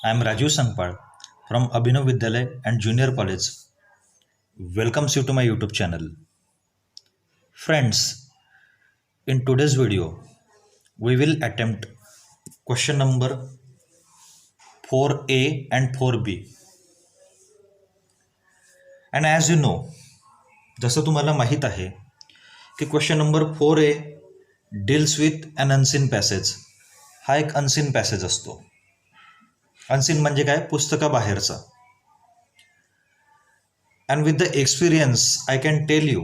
I am Rajiv Sangpal from Abhinav Vidyalay and Junior College. Welcomes you to my YouTube channel. Friends, in today's video, we will attempt question number 4A and 4B. And as you know, जसं तुम्हाला माहीत आहे की question number 4A deals with an unseen passage. हा एक unseen passage असतो. Unseen म्हणजे काय? पुस्तकाबाहेरचा. And with the experience, I can tell you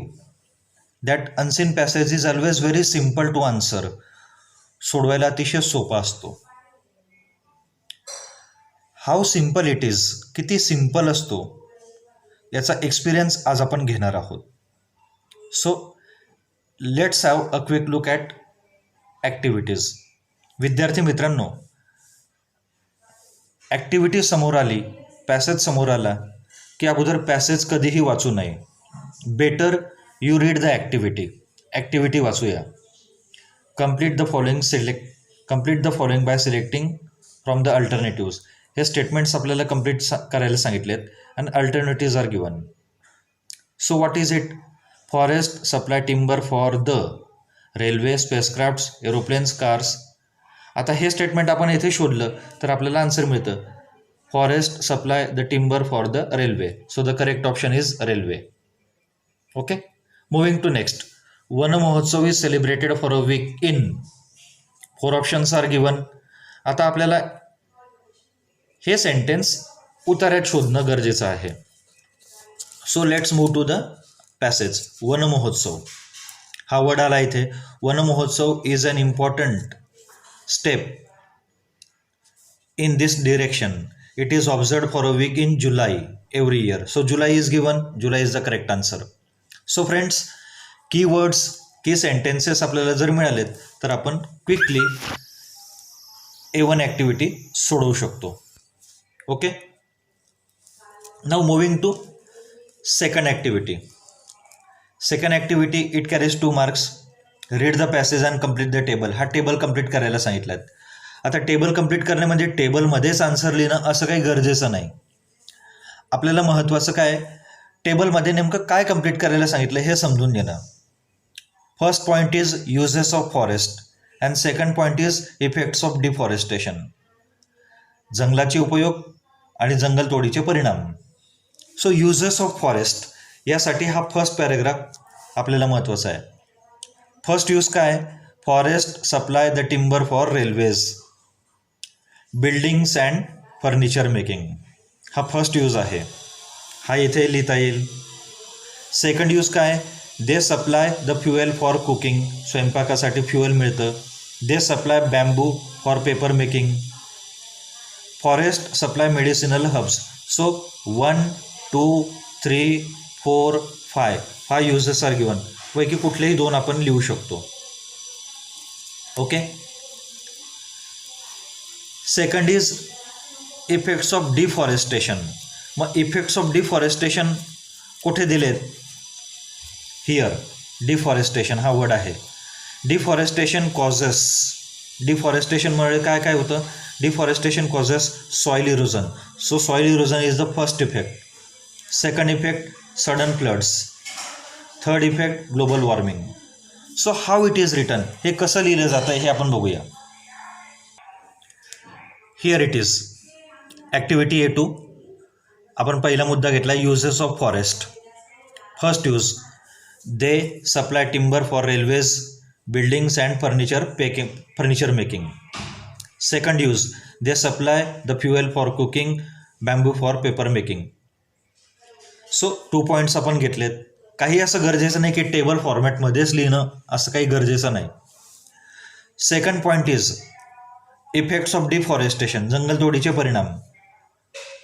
that unseen passage is always very simple to answer. सोडवायला अतिशय सोपा असतो. हाऊ सिम्पल इट इज, किती सिम्पल असतो याचा एक्सपिरियन्स आज आपण घेणार आहोत. So let's have a quick look at activities. विद्यार्थी मित्रांनो, ॲक्टिव्हिटी समोर आली, पॅसेज समोर आला की अगोदर पॅसेज कधीही वाचू नये. Better you read the activity वाचूया. Complete the following by selecting from the alternatives. हे स्टेटमेंट्स आपल्याला कंप्लीट करायला सांगितलेत आणि alternatives are given. So what is it? Forest supply timber for the railway, spacecrafts, aeroplanes, cars. आता हे statement आपण येथे शोधलं तर आपल्याला आन्सर मिळतं forest supply the timber for the railway. So the correct option is railway. Okay, moving to next. Van Mahotsav is celebrated for a week in. 4 options are given. आता आपल्याला हे सेंटेन्स उतार्यात शोधणं गरजेचं आहे. So let's move to the passage. Van Mahotsav हा word आला इथे. Van Mahotsav is an important step in this direction. It is observed for a week in July every year. So July is given. July is the correct answer. So friends, keywords, key sentences आपल्याला जर मिळालेत तर आपण quickly A1 activity सोडवू शकतो. Okay, now moving to second activity. Second activity it carries 2 marks. Read the passage and complete the table. हा table complete करायला सांगितलं आहे. आता टेबल कंप्लीट करणे म्हणजे टेबलमध्येच आन्सर लिहिणं असं काही गरजेचं नाही. आपल्याला महत्त्वाचं काय, टेबलमध्ये नेमकं काय कंप्लीट करायला सांगितलं हे समजून घेणं. First point is uses of forest and second point is effects of deforestation. जंगलाचे उपयोग आणि जंगलतोडीचे परिणाम. सो युजेस ऑफ फॉरेस्ट यासाठी हा फर्स्ट पॅरेग्राफ आपल्याला महत्त्वाचा आहे. फर्स्ट यूज काय? Forest supply the timber for railways, buildings and furniture making. हा फर्स्ट यूज आहे, हा इथे लिहिता येईल. सेकंड यूज काय? They supply the fuel for cooking. स्वयंपाकासाठी फ्युएल मिळतं. They supply bamboo for paper making. Forest supply medicinal herbs. So 1, 2, 3, 4, 5 हा युजेस आर गिवन. पैकी कुठलेही 2 आपण लिहू शकतो. Okay, second is effects of deforestation. मग इफेक्ट्स ऑफ डिफॉरेस्टेशन कुठे दिलेत? हिअर डिफॉरेस्टेशन हा वर्ड आहे. Deforestation causes. डिफॉरेस्टेशनमुळे काय काय होतं? Deforestation causes soil erosion. So soil erosion is the first effect. Second effect sudden floods. Third effect global warming. So how it is written, हे कसं लिहिलं जातं हे आपण बघूया. Here it is activity A2. आपण पहिला मुद्दा घेतला uses of forest. First use they supply timber for railways, buildings and furniture making. Second use they supply the fuel for cooking, bamboo for paper making. So 2 points आपण घेतलेत. काही असं गरजेचं नाही की टेबल फॉर्मॅटमध्येच लिहिणं, असं काही गरजेचं नाही. Second point is effects of deforestation, जंगलतोडीचे परिणाम.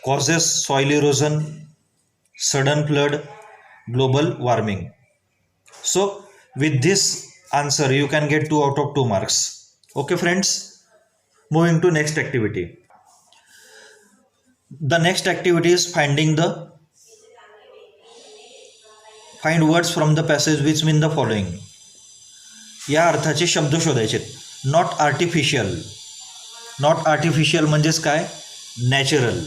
Causes soil erosion, sudden flood, global warming. So with this answer you can get 2 out of 2 marks. Okay friends, moving to next activity. The next activity is find words from the passage which mean the following. या अर्थाचे शब्द शोधायचे. Not artificial. Not artificial म्हणजेच काय? Natural.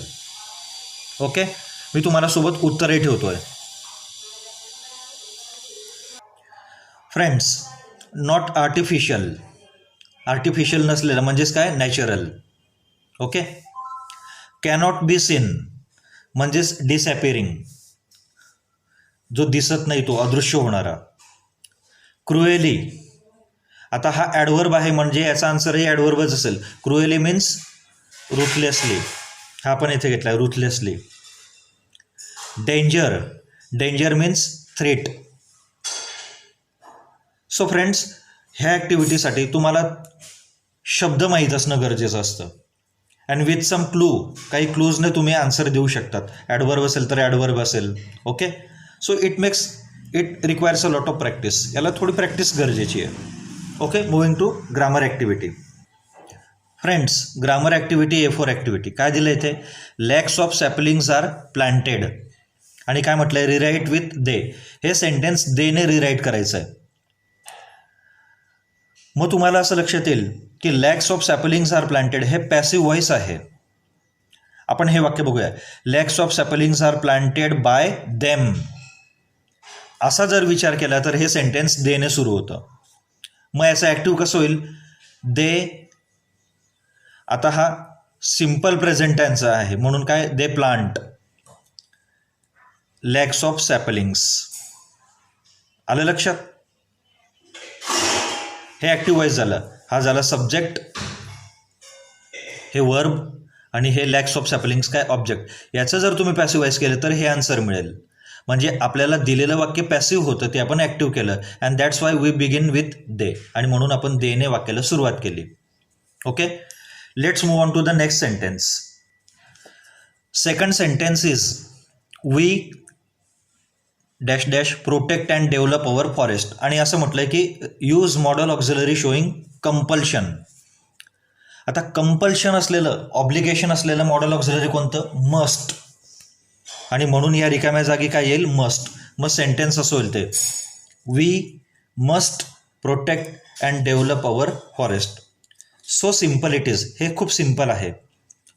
Okay, मी तुम्हाला सोबत उत्तरही ठेवतो आहे. Friends, not artificial. आर्टिफिशियल नसलेलं म्हणजेच काय, natural. Okay. Cannot be seen म्हणजेच डिसॲपिअरिंग, जो दिसत नाही तो, अदृश्य होणारा. क्रुएली, आता हा ॲडव्हर्ब आहे म्हणजे याचा आन्सरही ॲडव्हर्बच असेल. क्रुएली मीन्स रुथलेसली, हा पण इथे घेतला आहे, ruthlessly. Danger, danger means threat. So friends, ह्या ॲक्टिव्हिटीसाठी तुम्हाला शब्द माहीत असणं गरजेचं असतं. अँड विथ सम क्लू, काही क्लूजने तुम्ही आन्सर देऊ शकतात. ॲडव्हर्ब असेल तर ॲडव्हर्ब असेल. Okay. So it requires a lot of practice. याला थोडी प्रॅक्टिस गरजेची आहे. Okay, moving to grammar activity. Friends, grammar activity A4 activity काय दिलं इथे, lakhs of saplings are planted. आणि काय म्हटलं आहे, रिराईट विथ दे. हे सेंटेन्स देने रिराईट करायचं आहे. मग तुम्हाला असं लक्षात येईल की lakhs of saplings are planted हे पॅसिव्ह व्हॉइस आहे. आपण हे वाक्य बघूया, lakhs of saplings are planted by them. असा जर विचार केला तर हे सेंटेन्स देने सुरू होतं. मग याचं ॲक्टिव्ह कसं होईल, दे. आता हा सिम्पल प्रेझेंट टेन्स आहे म्हणून काय, दे प्लांट लॅक्स ऑफ सॅपलिंग्स. आलं लक्षात. हे ॲक्टिव्ह व्हॉइस झालं. हा झाला सब्जेक्ट, हे वर्ब, आणि हे लॅक्स ऑफ सॅपलिंग्स काय, ऑब्जेक्ट. याचं जर तुम्ही पॅसिव्ह व्हॉइस केलं तर हे आन्सर मिळेल. म्हणजे आपल्याला दिलेलं वाक्य पॅसिव्ह होतं, ते आपण ॲक्टिव्ह केलं. And that's why we begin with they. आणि म्हणून आपण देने वाक्याला सुरुवात केली. Okay, let's move on to the next sentence. Second sentence is we dash dash protect and develop our forest. आणि असं म्हटलं आहे की use modal auxiliary showing compulsion. आता कंपल्शन असलेलं, ऑब्लिगेशन असलेलं मॉडल ऑक्झिलरी कोणतं, मस्ट. आणि म्हणून या रिकाम्या जागी काय येईल, मस्ट. मग सेंटेन्स असं होईल ते, we must protect and develop our forest. So simple it is. हे खूप सिम्पल आहे.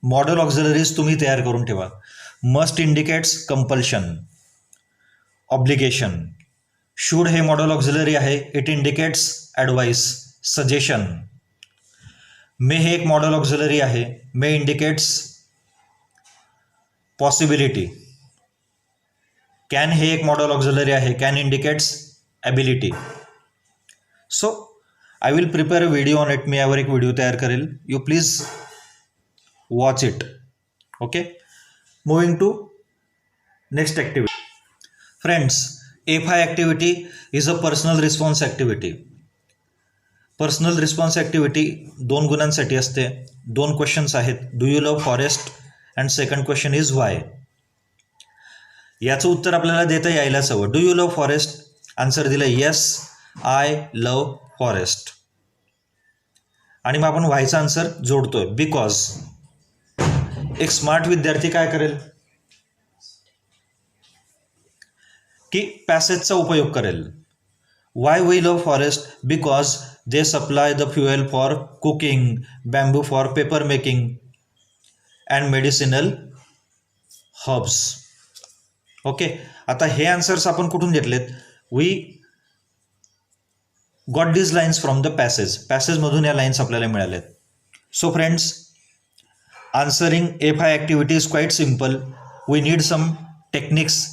मॉडल ऑक्झिलरीज तुम्ही तयार करून ठेवा. Must indicates compulsion, obligation. Should हे मॉडल ऑक्झिलरी आहे, इट इंडिकेट्स ॲडवाइस, सजेशन. मे हे एक मॉडल ऑक्झिलरी आहे, मे इंडिकेट्स पॉसिबिलिटी. कॅन हे एक मॉडल ऑक्झिलरी आहे, can indicates ability. So I will prepare a video on it. मी यावर एक व्हिडिओ तयार करेल, you please watch it. Okay, moving to next activity. Friends, A5 activity is a personal response activity. Personal response activity 2 गुणांसाठी असते. 2 questions आहेत, do you love forest and second question is why. याचं उत्तर आपल्याला देता यायलाच हवं. Do you love forest, answer दिलं येस आय लव्ह फॉरेस्ट. आणि मग आपण व्हायचा आन्सर जोडतोय, बिकॉज. एक स्मार्ट विद्यार्थी काय करेल की पॅसेजचा उपयोग करेल. Why we love forest, because they supply the fuel for cooking, bamboo for paper making and medicinal herbs. Okay, आता हे आन्सर्स आपण कुठून घेतलेत, we got these lines from the passage. पॅसेजमधून या लाईन्स आपल्याला मिळाल्यात. So friends, answering A5 activity is quite simple. We need some techniques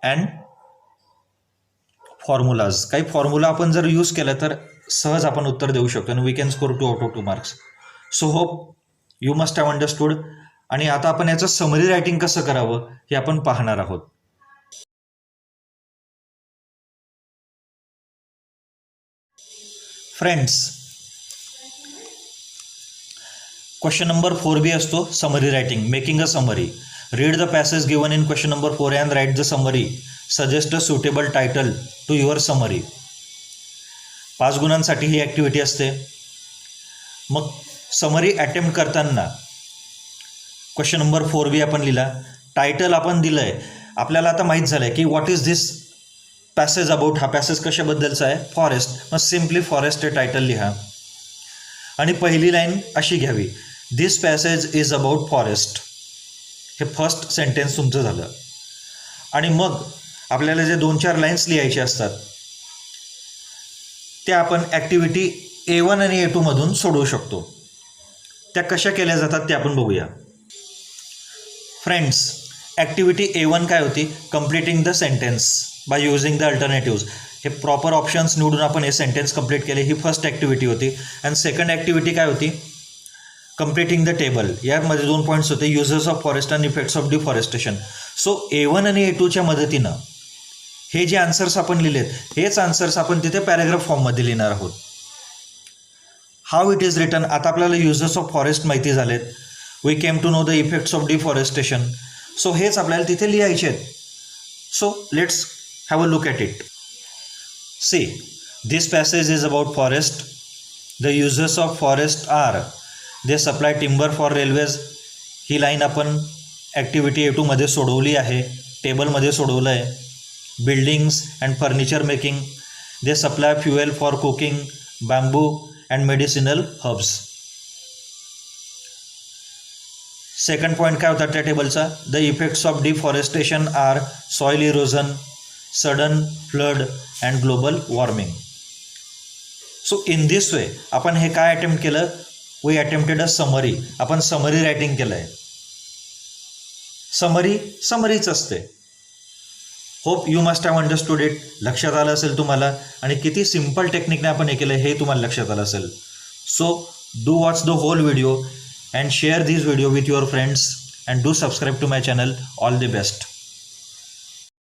and formulas. काही फॉर्म्युला आपण जर यूज केला तर सहज आपण उत्तर देऊ शकतो आणि we can score 2 out of 2 marks. So hope you must have understood. आणि आता आपण याचं समरी रायटिंग कसं करावं हे आपण पाहणार आहोत. फ्रेंड्स, क्वेश्चन नंबर 4B असतो summary writing, making a summary. Read the passage given in question number 4 and write the summary. Suggest a suitable title to your summary. 5 गुणांसाठी ही ॲक्टिव्हिटी असते. मग समरी अटेम्प्ट करताना क्वेश्चन नंबर 4B आपण लिहिला, title आपण दिलं आहे. आपल्याला आता माहीत झालं आहे की what is this passage about. हा पॅसेज कशाबद्दलचा आहे, फॉरेस्ट. मग सिम्पली फॉरेस्ट हे टायटल लिहा आणि पहिली लाईन अशी घ्यावी, दिस पॅसेज इज अबाउट फॉरेस्ट. हे फर्स्ट सेंटेन्स तुमचं झालं. आणि मग आपल्याला जे 2-4 लाईन्स लिहायचे असतात त्या आपण ॲक्टिव्हिटी A1 आणि A2 मधून सोडवू शकतो. त्या कशा केल्या जातात ते आपण बघूया. फ्रेंड्स, ॲक्टिव्हिटी A1 काय होती? Completing the sentence by using the alternatives. हे प्रॉपर ऑप्शन्स निवडून आपण हे सेंटेन्स कंप्लीट केले. ही फर्स्ट ॲक्टिव्हिटी होती. आणि सेकंड ॲक्टिव्हिटी काय होती? Completing the table. यामध्ये 2 पॉईंट्स होते, uses of forest and effects of deforestation. So A1 आणि A2च्या मदतीनं हे जे आन्सर्स आपण लिहिलेत हेच आन्सर्स आपण तिथे पॅराग्राफ फॉर्ममध्ये लिहिणार आहोत. How it is written. आता आपल्याला युजेस ऑफ फॉरेस्ट माहिती झालेत. We came to know the effects of deforestation. So हेच आपल्याला तिथे लिहायचे आहेत. So let's have a look at it. See, this passage is about forest. The uses of forest are they supply timber for railways. ही line आपण activity A2 मध्ये सोडवली आहे, टेबलमध्ये सोडवलं आहे. Buildings and furniture making. They supply fuel for cooking, bamboo and medicinal herbs. Second point काय होता त्या टेबलचा? The effects of deforestation are soil erosion, sudden flood and global warming. So in this way आपण हे काय attempt केलं? We attempted a summary. आपण summary writing केलं आहे. समरीच असते. Hope you must have understood it. लक्षात आलं असेल तुम्हाला. आणि किती सिम्पल टेक्निकने आपण हे केलं हे तुम्हाला लक्षात आलं असेल. So do watch the whole video and share this video with your friends and do subscribe to my channel. All the best.